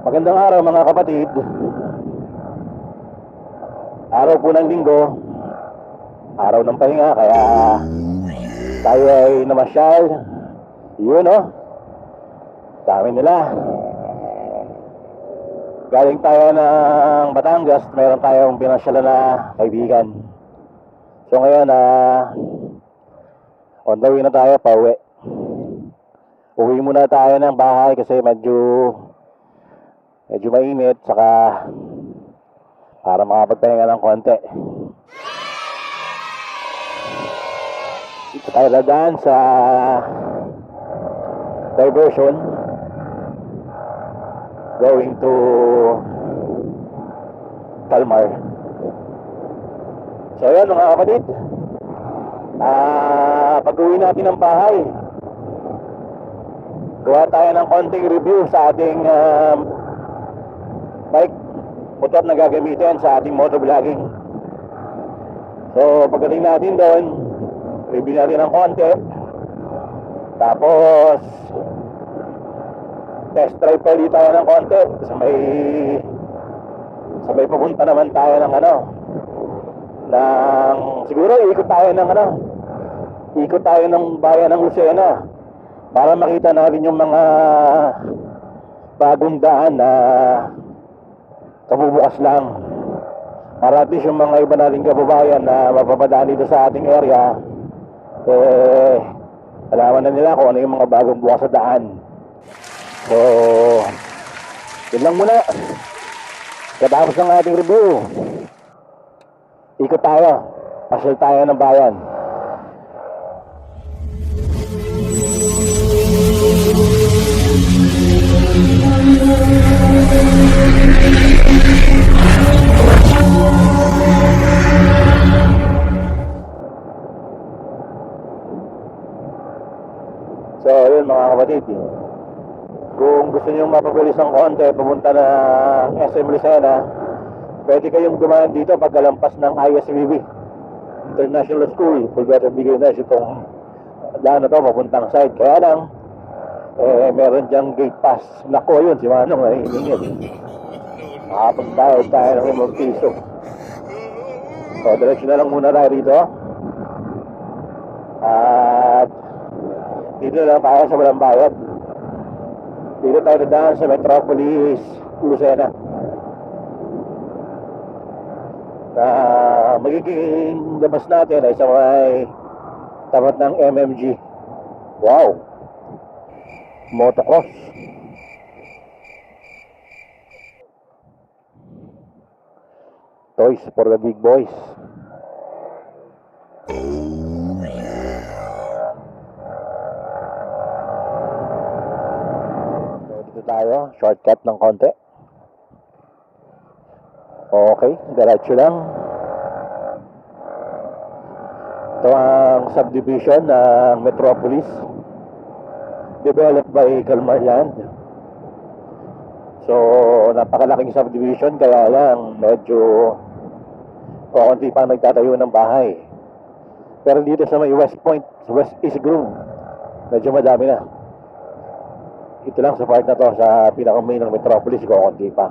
Magandang araw mga kapatid. Araw po ng linggo, araw ng pahinga, kaya tayo ay namasyal. Yun o, dami nila. Galing tayo ng Batangas, meron tayong pinasyalan na kaibigan. So ngayon, on the way na tayo, pauwi. Uwi muna tayo ng bahay kasi medyo mainit, saka para makapagpahinga ng konti. Dito tayo dadaan sa diversion going to Calmar. So yun mga kapatid, pag-uwi natin ng bahay, gawa tayo ng konting review sa ating bike, motor na gagamitin sa ating motovlogging. So pagdating natin doon, review natin ng konti, tapos test drive pa ulit tayo ng konti sa may pupunta naman tayo ng siguro ikot tayo ng bayan ng Lucena para makita natin yung mga bagong daan na kabubukas lang, para at least yung mga iba nating kababayan na mapapadaan dito sa ating area, alaman na nila kung ano yung mga bagong bukas sa daan. So yun lang muna. Katapos ng ating review, ikot tayo, pasyal tayo ng bayan. So yun mga kapatid, kung gusto nyo mapabilis ng konti, pumunta na SM Lucena, pwede kayong dumaan dito pagkalampas ng ISBB International School, Fulberto Beginners. Itong daan na to papuntang side, kaya lang meron dyang gate pass. Nako, yun si Manong na hiningin, makapagbayad tayo ng 5 piso. So diretso na lang muna tayo dito, at dito na tayo sa walang bayad. Dito tayo dadaan sa Metropolis Lucena. Magiging labas natin ay sa may tapat ng MMG. Wow, motocross. Toys for the big boys. Tayo, shortcut ng konti. Okay, diretso lang. Ito ang subdivision ng Metropolis, developed by Calmar Land. So napakalaking subdivision, kaya lang medyo konti pang nagtatayo ng bahay. Pero dito sa may West Point, West East Grove, medyo madami na. Ito lang sa part na to, sa pinaka-main ng Metropolis, kukunti pa.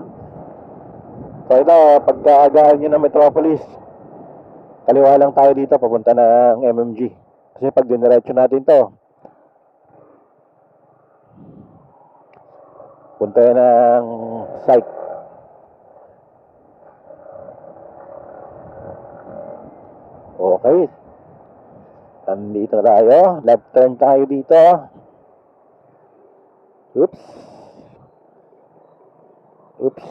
So ito, pagkaagaan nyo ng Metropolis, kaliwa lang tayo dito, papunta ng MMG. Kasi pag diniretso natin to, punta yan ng site. Okay, nandito na tayo, left turn tayo dito. Oops. Okay,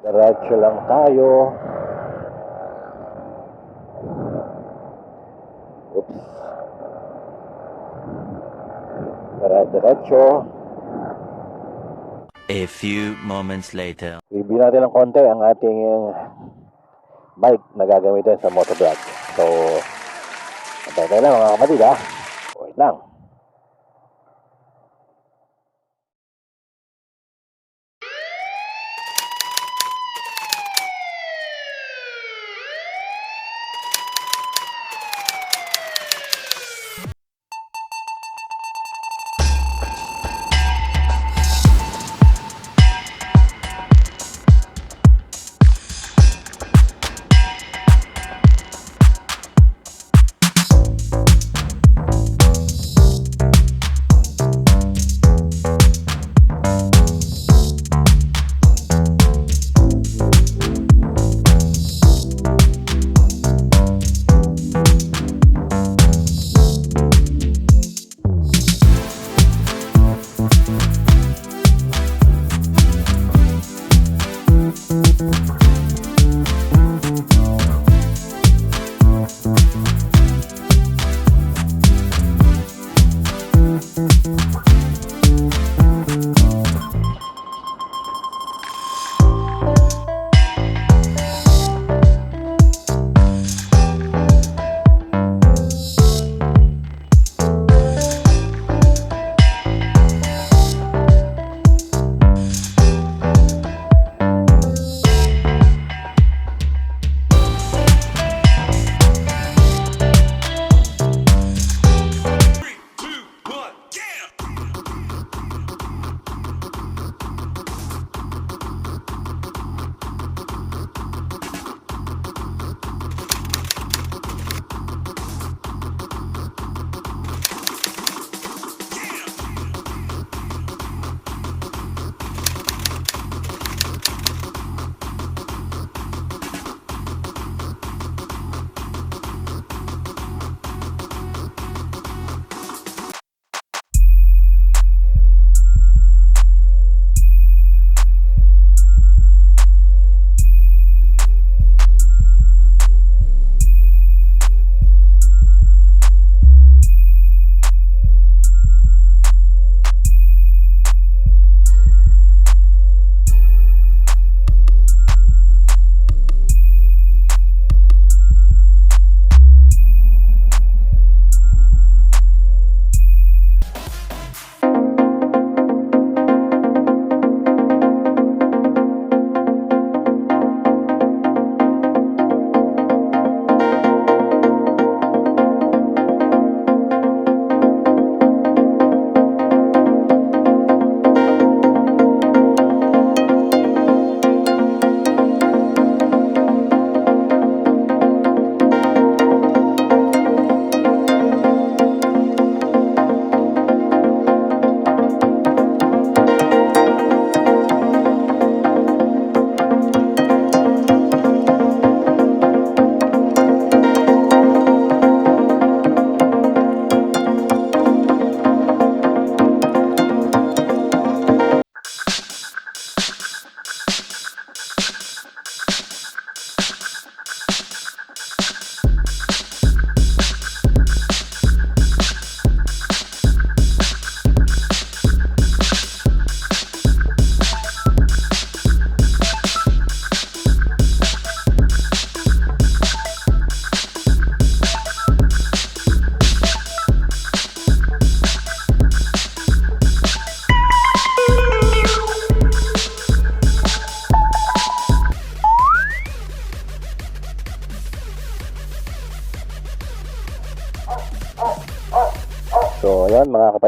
diretso lang tayo. Oops. Diretso. A few moments later. Review natin ng konti ang ating bike na gagamitin sa motovlog. So, antay lang mga kapatid ha. Wait lang.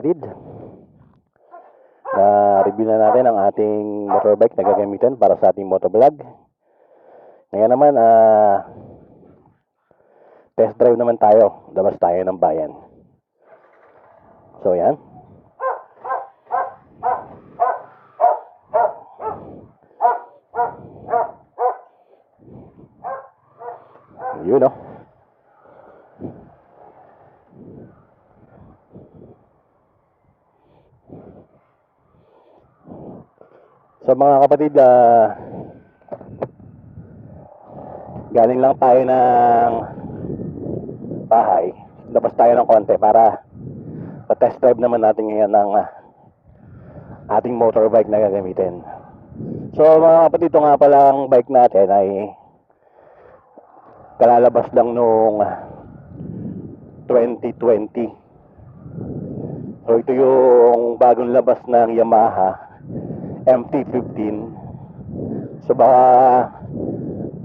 kapatid, review na natin ang ating motorbike na gagamitin para sa ating motovlog. Ngayon naman, test drive naman tayo. Labas tayo ng bayan. So, yan. Yun, no? So mga kapatid, galing lang tayo ng bahay. Labas tayo ng konti para pa-test drive naman natin ngayon ng ating motorbike na gagamitin. So mga kapatid, ito nga pala ang bike natin ay kalalabas lang nung 2020. So ito yung bagong labas ng Yamaha MT-15. So baka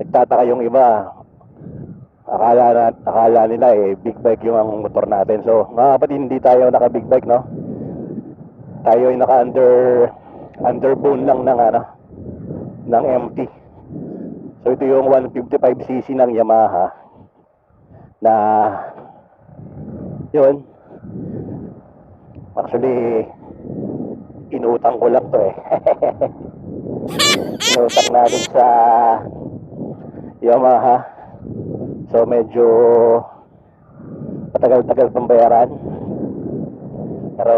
nagtataka yung iba, akala nila big bike yung ang motor natin. So mga kapatid, hindi tayo naka big bike, no? Tayo ay naka underbone lang ng MT. So ito yung 155cc ng Yamaha na yun, actually inutang ko lang to inutang natin sa Yamaha. So medyo matagal-tagal pang bayaran, pero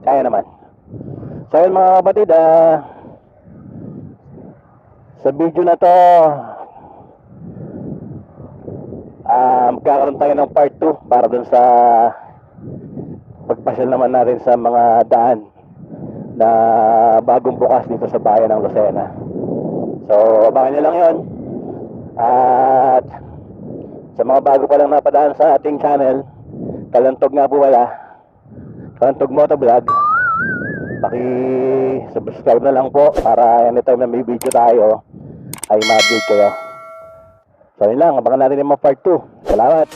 kaya naman. So yun mga kapatid, sa video na to magkakaroon tayo ng part 2 para dun sa pagpasyal naman natin sa mga daan na bagong bukas dito sa bayan ng Lucena. So abangan nyo lang yun. At sa mga bago pa lang napadaan sa ating channel, Kalantog nga po wala, Kalantog Motovlog, paki-subscribe na lang po para anytime na may video tayo ay ma-update kayo. So yun lang, abangan natin yung mga part 2. Salamat!